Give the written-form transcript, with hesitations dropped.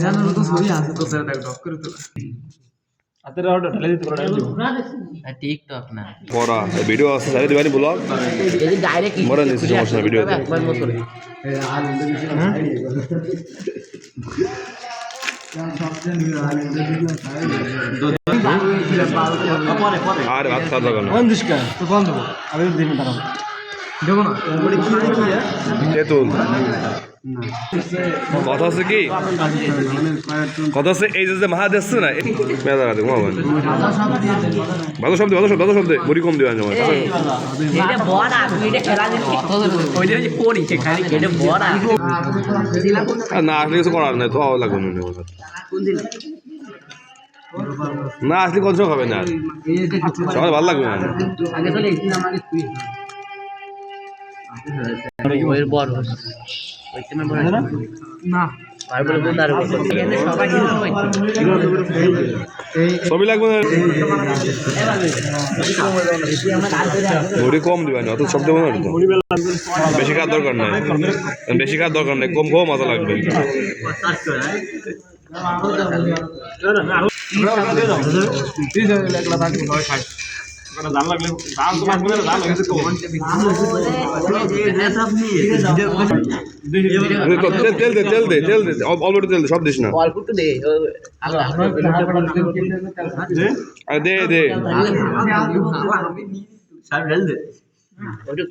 জানার তো ছবি আছে তো স্যার দেখ ডক করে তো আতের অর্ডার ঢালে দিতে পারো টিকটক না বড়া ভিডিও আছে সাইড দিবানি ব্লগ এই ডাইরেক্ট মরা নিছে সমস্যা ভিডিও একবার মতো আর ভাত খাওয়া দরকার না কোন দিশকা তো বন্ধ আমি দিন দাঁড়াও দেখো না বড় কি তেতুল কথা আছে কি কথা আছে এই যে মাহা দিচ্ছে না মেলা রাতে ঘুমাবো ভালো শব্দে বড়ি কম দিবেন আমার এটা বড় আপনি এটা খেলা দিন ওই যে পড়ি খালি এটা বড় না আসলে কিছু করার নাই তো লাগবে না কোন দিন না আসলে কত হবে না সবার ভালো লাগবে না আগে তো একদিন আমাকে তুই ওই বড় ওই তুমি বড় না তারপরে বলদার এখানে সবাই ছবি লাগবে না বড়ি কম দিবেন অত শব্দ বলো না বেশি কাজ দরকার নাই কম মজা লাগবে তেল দে অলরেডি তেল দে সব দিস না অল্প একটু দে দে ওটা